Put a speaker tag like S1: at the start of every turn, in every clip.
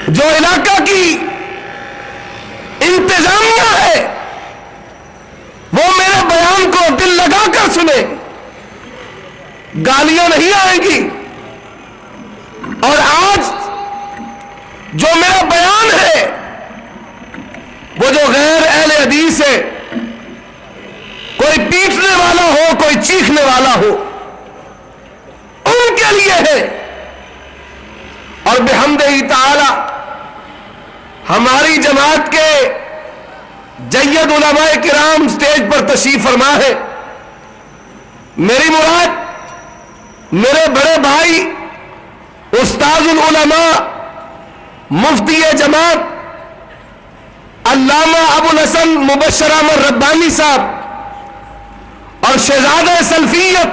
S1: جو علاقہ کی انتظامیہ ہے وہ میرے بیان کو دل لگا کر سنے، گالیاں نہیں آئیں گی۔ اور آج جو میرا بیان ہے وہ جو غیر اہل حدیث ہے، کوئی پیٹنے والا ہو کوئی چیخنے والا ہو، ان کے لیے ہے۔ اور بحمدہ تعالی ہماری جماعت کے جید علماء کرام سٹیج پر تشریف فرما ہے۔ میری مراد میرے بڑے بھائی استاذ العلماء مفتی جماعت علامہ ابو الحسن مبشر احمد ربانی صاحب اور شہزادہ سلفیت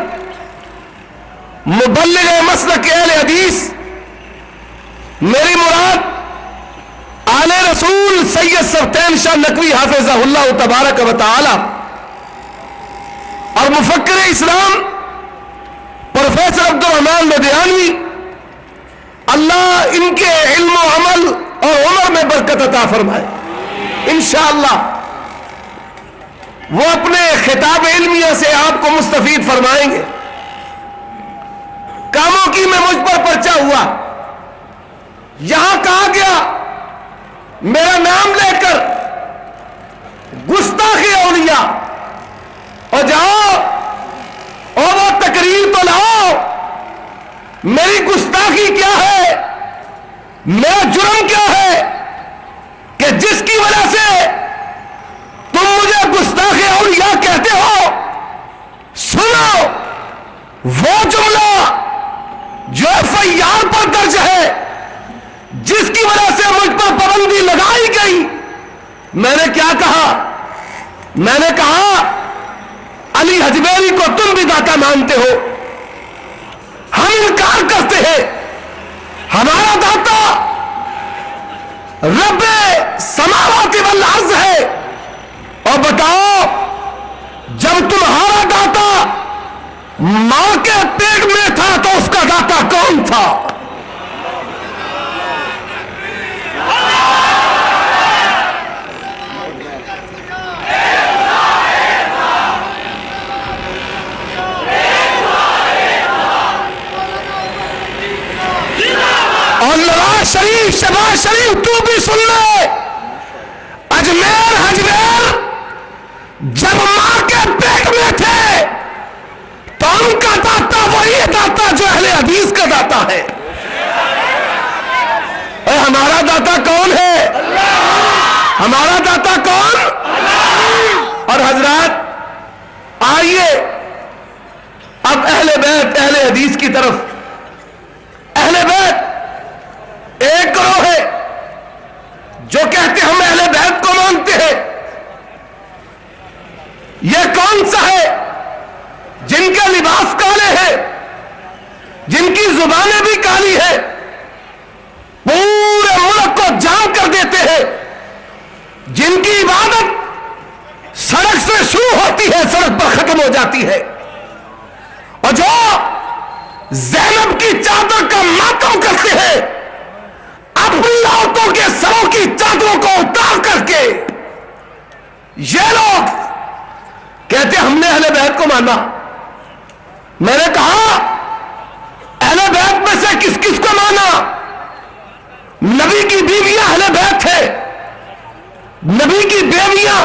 S1: مبلغ مسلک اہل حدیث، میری مراد آل رسول سید سبطین شاہ نقوی حافظہ اللہ تبارک و تعالی اور مفکر اسلام پروفیسر عبد الرحمن لدھیانوی، اللہ ان کے علم و عمل اور عمر میں برکت عطا فرمائے۔ انشاءاللہ وہ اپنے خطاب علمیہ سے آپ کو مستفید فرمائیں گے۔ کاموں کی میں مجھ پر پرچہ ہوا، یہاں کہا گیا میرا نام لے کر گستاخی اولیاء، اور جاؤ اور وہ تقریر تو لاؤ، میری گستاخی کیا ہے، میرا جرم کیا ہے کہ جس کی وجہ سے تم مجھے گستاخی اولیاء کہتے ہو؟ سنو وہ جملہ جو FIR پر درج ہے، جس کی وجہ سے مجھ پر پابندی لگائی گئی۔ میں نے کیا کہا؟ میں نے کہا علی حجویری کو تم بھی داتا مانتے ہو، ہم انکار کرتے ہیں، ہمارا داتا رب سماوات والارض ہے۔ اور بتاؤ جب تمہارا داتا ماں کے پیٹ میں تھا تو اس کا داتا کون تھا؟ اور نواز شریف شہباز شریف تو بھی سن لے، اجمیر حجویر جب ماں کے پیٹ میں تھے تو ان کا داتا وہی داتا جو اہل حدیث کا داتا ہے۔ اے ہمارا داتا کون ہے؟ ہمارا داتا کون؟ اور حضرات آئیے اب اہل بیت اہل حدیث کی طرف۔ اہل بیت ایک گروہ ہے جو کہتے ہم اہل بیت کو مانتے ہیں۔ یہ کون سا ہے؟ جن کے لباس کالے ہیں، جن کی زبانیں بھی کالی ہیں، پورے ملک کو جام کر دیتے ہیں، جن کی عبادت سڑک سے شروع ہوتی ہے سڑک پر ختم ہو جاتی ہے، اور جو زینب کی چادر کا ماتم کرتے ہیں، اپنی عورتوں کے سروں کی چادروں کو اتار کر کے یہ لوگ کہتے ہم نے اہل بیت کو مانا۔ میں نے کہا اہل بیت میں سے کس کس کو مانا؟ نبی کی بیویاں اہل بیت ہے، نبی کی بیویاں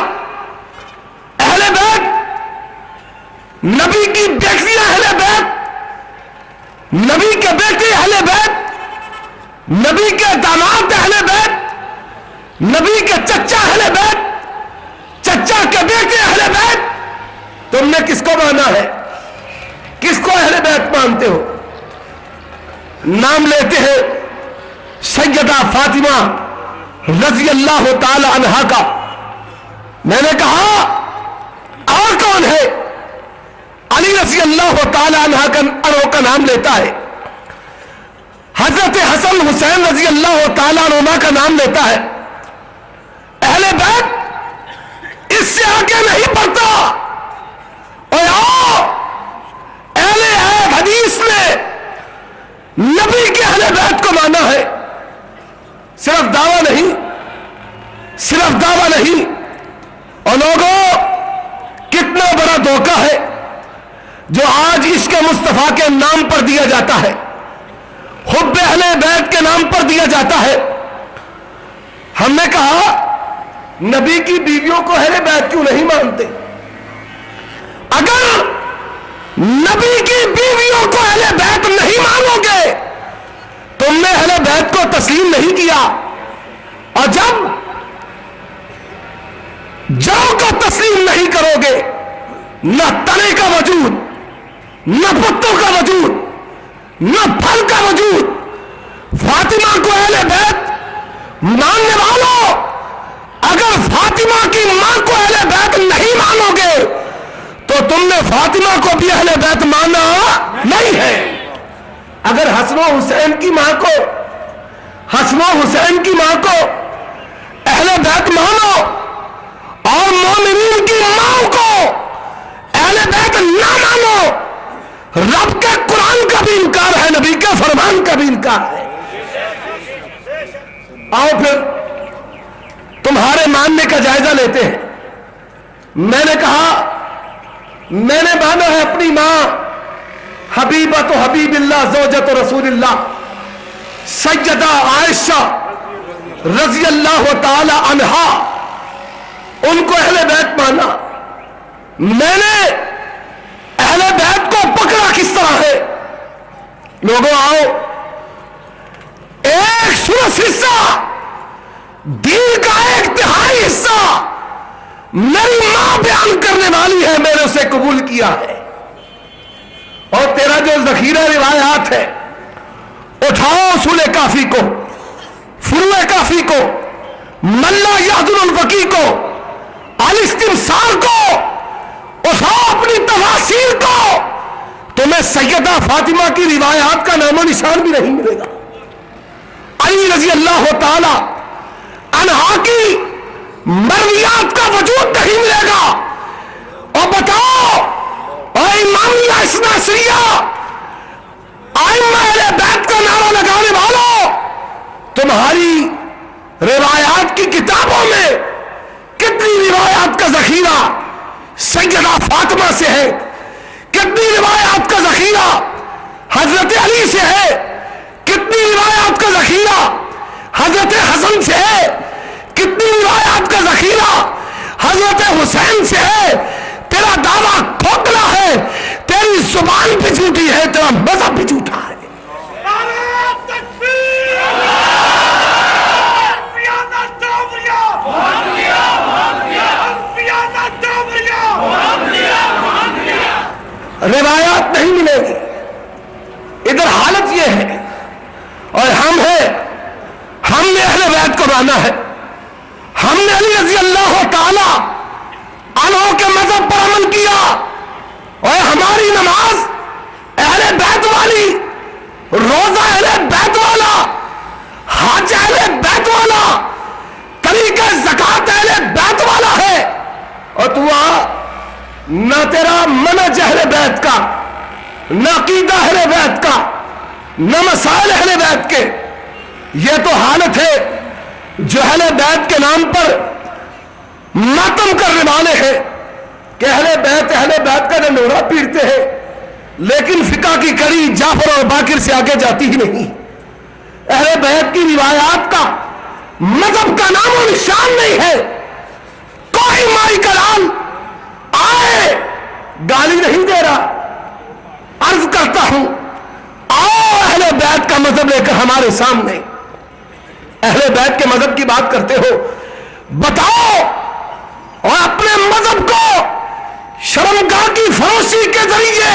S1: اہل بیت، نبی کی بیٹیاں اہل بیت، نبی کے بیٹے اہل بیت، نبی کے داماد اہل بیت، نبی کے چچا اہل بیت، چچا کے بیٹے اہل بیت۔ تم نے کس کو مانا ہے؟ کس کو اہل بیت مانتے ہو؟ نام لیتے ہیں سیدہ فاطمہ رضی اللہ تعالی عنہا کا۔ میں نے کہا اور کون ہے؟ علی رضی اللہ تعالی عنہ کا نام لیتا ہے، حضرت حسن حسین رضی اللہ تعالیٰ عنہ کا نام لیتا ہے۔ اہل بیت اس سے آگے نہیں بڑھتا۔ اور آؤ اہل حدیث نے نبی کے اہل بیت کو مانا ہے، صرف نہیں. اور لوگوں کتنا بڑا دھوکہ ہے جو آج عشق مصطفیٰ کے نام پر دیا جاتا ہے, حب اہل بیت کے نام پر دیا جاتا ہے. ہم نے کہا نبی کی بیویوں کو اہل بیت کیوں نہیں مانتے؟ اگر نبی کی بیویوں کو اہل بیت نہیں مانو گے, تم نے اہل بیت کو تسلیم نہیں کیا, اور جب جو کو تسلیم نہیں کرو گے, نہ تنے کا وجود, نہ پتوں کا وجود, نہ پھل کا وجود. فاطمہ کو اہل بیت ماننے والوں, اگر فاطمہ کی ماں کو اہل بیت نہیں مانو گے تو تم نے فاطمہ کو بھی اہل بیت مانا نہیں ہے. اگر حسن و حسین کی ماں کو, حسن و حسین کی ماں کو اہل بیت مانو اور مومنین کی ماں کو اہل بیت نہ مانو, رب کے قرآن کا بھی انکار ہے, نبی کے فرمان کا بھی انکار ہے. آؤ پھر تمہارے ماننے کا جائزہ لیتے ہیں. میں نے کہا میں نے مانا ہے اپنی ماں حبیبۃ حبیب اللہ زوجۃ رسول اللہ سیدہ عائشہ رضی اللہ تعالی عنہا, ان کو اہل بیت مانا. میں نے اہل بیت کو پکڑا کس طرح ہے؟ لوگوں آؤ, ایک سورج حصہ, دین کا ایک تہائی حصہ میری ماں بیان کرنے والی ہے, میں نے اسے قبول کیا ہے. اور تیرا جو ذخیرہ روایات ہے, اٹھاؤ اصول کافی کو, فروع کافی کو, ملا یحضر الفقی کو, الاستمسار کو, اٹھاؤ اپنی تفاسیر کو, تمہیں سیدہ فاطمہ کی روایات کا نام و نشان بھی نہیں ملے گا. علی رضی اللہ تعالی عنہا کی مرویات کا وجود نہیں ملے گا. اور بتاؤ اے امامیہ اثنا عشریہ, ائمہ اہل بیت کا نعرہ لگانے والوں, تمہاری روایات کی کتابوں میں کتنی روایات کا ذخیرہ سیدہ فاطمہ سے ہے, کتنی روایات کا ذخیرہ حضرت علی سے ہے, کتنی روایات کا ذخیرہ حضرت حسن سے ہے, کتنی روایات کا ذخیرہ حضرت حسین سے ہے. تیرا دعویٰ کھوکھلا ہے, تیری زبان بھی جھوٹی ہے, تیرا مذہب بھی جھوٹا ہے. روایات نہیں ملے گی. ادھر حالت یہ ہے, اور ہم ہیں, ہم نے اہل بیت کو مانا ہے, ہم نے علی رضی اللہ تعالی عنہ کے مذہب پر عمل کیا, اور ہماری نماز اہل بیت والی, روزہ اہل بیت والا, حج اہل بیت والا, طریقہ زکات اہل بیت والا ہے. اور تو نہ تیرا منہج اہل بیت کا, نہ عقیدہ اہل بیت کا, نہ مسائل اہل بیت کے. یہ تو حالت ہے جو اہل بیت کے نام پر ماتم کرنے والے ہیں کہ اہل بیت کا ڈنڈورا پیٹتے ہیں, لیکن فقہ کی کڑی جعفر اور باقر سے آگے جاتی ہی نہیں. اہل بیت کی روایات کا مذہب کا نام و نشان نہیں ہے. کوئی مائی کلال آئے, گالی نہیں دے رہا, عرض کرتا ہوں آؤ اہل بیت کا مذہب لے کر ہمارے سامنے. اہل بیت کے مذہب کی بات کرتے ہو, بتاؤ, اور اپنے مذہب کو شرمگاہ کی فروشی کے ذریعے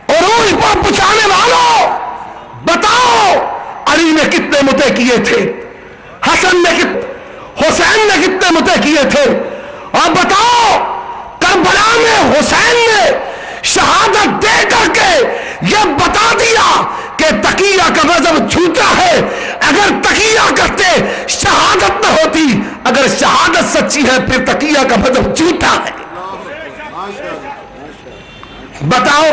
S1: عروج پر پہنچانے والوں, بتاؤ علی نے کتنے متے کیے تھے, حسن نے حسین نے کتنے متے کیے تھے, اور بتاؤ کربلا میں حسین نے شہادت دے کر کے یہ بتا دیا کہ تقیہ کا مذہب جھوٹا ہے. اگر تقیہ کرتے شہادت نہ ہوتی, اگر شہادت سچی ہے پھر تقیہ کا مذہب جھوٹا ہے. بتاؤ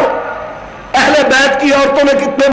S1: اہل بیت کی عورتوں میں کتنے